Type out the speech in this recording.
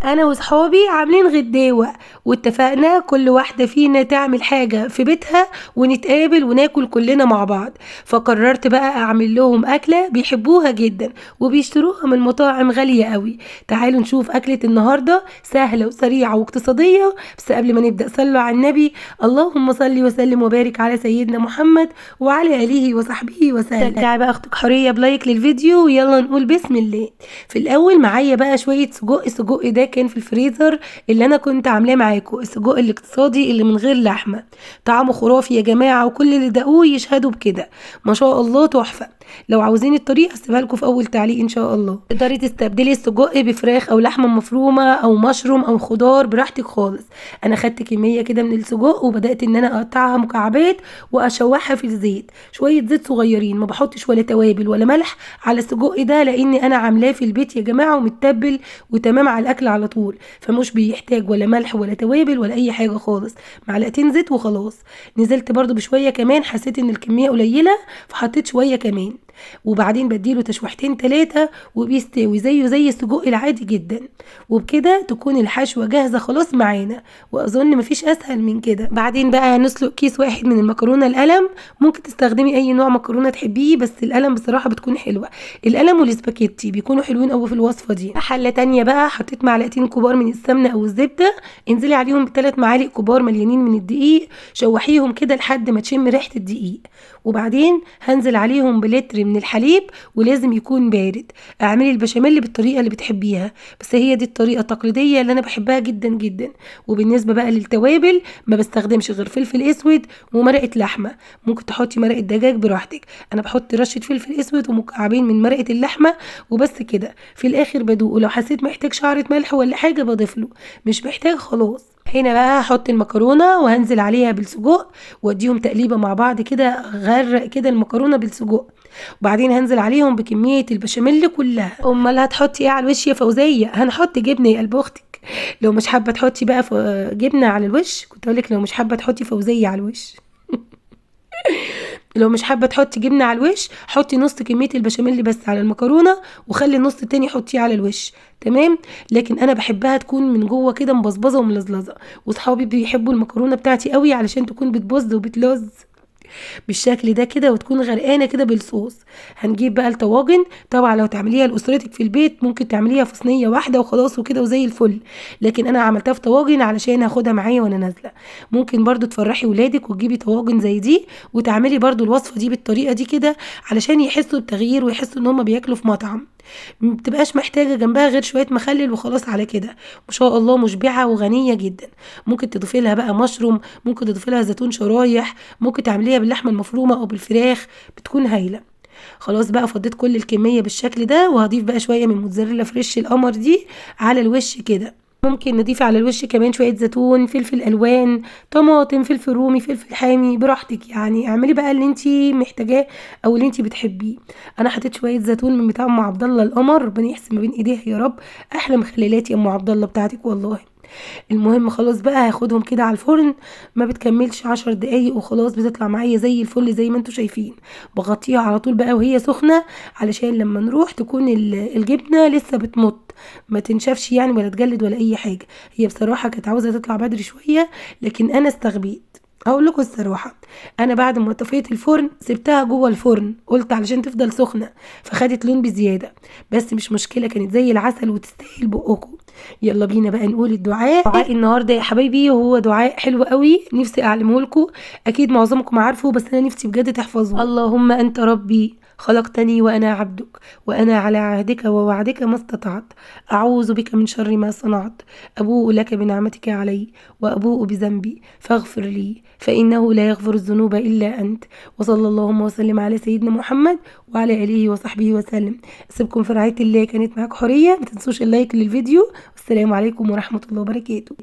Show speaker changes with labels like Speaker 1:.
Speaker 1: انا وصحابي عاملين غداوة، واتفقنا كل واحدة فينا تعمل حاجة في بيتها ونتقابل وناكل كلنا مع بعض. فقررت بقى اعمل لهم اكلة بيحبوها جدا وبيشتروها من مطاعم غالية قوي. تعالوا نشوف اكلة النهاردة، سهلة وسريعة واقتصادية. بس قبل ما نبدأ صلوا على النبي. اللهم صل وسلم وبارك على سيدنا محمد وعلى آله وصحبه وسلم. شجعي بقى اختك حورية بلايك للفيديو ويلا نقول بسم الله. في الاول معايا بقى شوية سجق. السجق ده كان في الفريزر اللي انا كنت عاملاه معاكم، السجق الاقتصادي اللي من غير لحمة. طعمه خرافي يا جماعة، وكل اللي دقوه يشهدوا بكده، ما شاء الله تحفة. لو عاوزين الطريقة هسيبها لكم في اول تعليق ان شاء الله. تقدري تستبدلي السجق بفراخ او لحمة مفرومة او مشروم او خضار براحتك خالص. انا خدت كمية كده من السجق وبدأت ان انا اقطعها مكعبات واشوحها في الزيت، شوية زيت صغيرين، ما بحطش ولا توابل ولا ملح على السجق ده، لاني انا عاملاه في البيت يا جماعة ومتبل وتمام على الاكل على طول، فمش بيحتاج ولا ملح ولا توابل ولا اي حاجة خالص. معلقتين زيت وخلاص. نزلت برضو بشوية كمان، حسيت ان الكمية قليلة فحطيت شوية كمان. وبعدين بديله تشويحتين 3 وبيستوي زيه زي السجق العادي جدا. وبكده تكون الحشوة جاهزة خلاص معانا، واظن مفيش اسهل من كده. بعدين بقى هنسلق كيس واحد من المكرونة القلم. ممكن تستخدمي اي نوع مكرونة تحبيه، بس القلم بصراحة بتكون حلوة. القلم والسباكيتي بيكونوا حلوين قوي في الوصفة دي. حلة تانية بقى حطيت معلقتين كبار من السمنة او الزبدة، انزلي عليهم ب3 معالق كبار مليانين من الدقيق، شوحيهم كده لحد ما تشم ريحة الدقيق. وبعدين هنزل عليهم بلتر من الحليب، ولازم يكون بارد. اعملي البشاميل بالطريقه اللي بتحبيها، بس هي دي الطريقه التقليديه اللي انا بحبها جدا جدا. وبالنسبه بقى للتوابل، ما بستخدمش غير فلفل اسود ومرقه لحمه. ممكن تحطي مرقه دجاج براحتك، انا بحط رشه فلفل اسود ومكعبين من مرقه اللحمه وبس كده. في الاخر بدوق، ولو حسيت محتاج شعره ملح ولا حاجه بضيف له، مش محتاج خلاص. هنا بقى هحط المكرونه وهنزل عليها بالسجق واديهم تقليبه مع بعض كده، غرق كده المكرونه بالسجق. وبعدين هنزل عليهم بكميه البشاميل كلها. امال هتحطي ايه على الوش يا فوزيه؟ هنحط جبنه يا قلب اختك. لو مش حابه تحطي بقى جبنه على الوش، كنت اقول لك لو مش حابه تحطي فوزيه على الوش. لو مش حابه تحطي جبنه على الوش، حطي نص كميه البشاميل بس على المكرونه، وخلي النص التاني حطيه على الوش. تمام. لكن انا بحبها تكون من جوه كده مبصبصه وملزلزه، وصحابي بيحبوا المكرونه بتاعتي قوي علشان تكون بتبظ وبتلز بالشكل ده كده، وتكون غرقانه كده بالصوص. هنجيب بقى الطواجن. طبعا لو تعمليها لاسرتك في البيت ممكن تعمليها في صينيه واحده وخلاص وكده وزي الفل، لكن انا عملتها في طواجن علشان هاخدها معايا وانا نازله. ممكن برضو تفرحي ولادك وتجيبي طواجن زي دي وتعملي برضو الوصفه دي بالطريقه دي كده، علشان يحسوا بتغيير ويحسوا ان هم بياكلوا في مطعم. مبتبقاش محتاجة جنبها غير شوية مخلل وخلاص على كده. ما شاء الله مشبعة وغنية جدا. ممكن تضيفي لها بقى مشروم، ممكن تضيفي لها زيتون شرايح، ممكن تعمليها باللحمة المفرومة او بالفراخ، بتكون هايلة. خلاص بقى فضيت كل الكمية بالشكل ده، وهضيف بقى شوية من موتزاريلا فريش القمر دي على الوش كده. ممكن نضيف على الوش كمان شوية زيتون، فلفل ألوان، طماطم، فلفل رومي، فلفل حامي، براحتك يعني. اعملي بقى اللي انتي محتاجاه او اللي انتي بتحبيه. انا حطيت شوية زيتون من بتاع ام عبد الله القمر، ربنا يحسن ما بين ايديها يا رب. احلى مخللات يا ام عبد الله بتاعتك والله. المهم خلاص بقى هاخدهم كده على الفرن، ما بتكملش 10 دقايق وخلاص بتطلع معايا زي الفل زي ما انتوا شايفين. بغطيها على طول بقى وهي سخنة، علشان لما نروح تكون الجبنة لسه بتمط، ما تنشفش يعني ولا تجلد ولا اي حاجة. هي بصراحة كانت عاوزة تطلع بدري شوية، لكن انا استغبيت. هقول لكم الصراحه، انا بعد ما طفيت الفرن سبتها جوه الفرن، قلت علشان تفضل سخنه، فخدت لون بزياده. بس مش مشكله، كانت زي العسل وتستاهل بقكم. يلا بينا بقى نقول الدعاء. دعاء النهارده يا حبايبي هو دعاء حلو قوي، نفسي اعلمه لكم. اكيد معظمكم عارفه، بس انا نفسي بجد تحفظوه. اللهم انت ربي خلقتني وأنا عبدك، وأنا على عهدك ووعدك ما استطعت. أعوذ بك من شر ما صنعت. أبوء لك بنعمتك علي وأبوء بذنبي فاغفر لي، فإنه لا يغفر الذنوب إلا أنت. وصلى اللهم وسلم على سيدنا محمد وعلى آله وصحبه وسلم. أسيبكم في رعاية الله. كانت معاك حورية، ما تنسوش اللايك للفيديو، والسلام عليكم ورحمة الله وبركاته.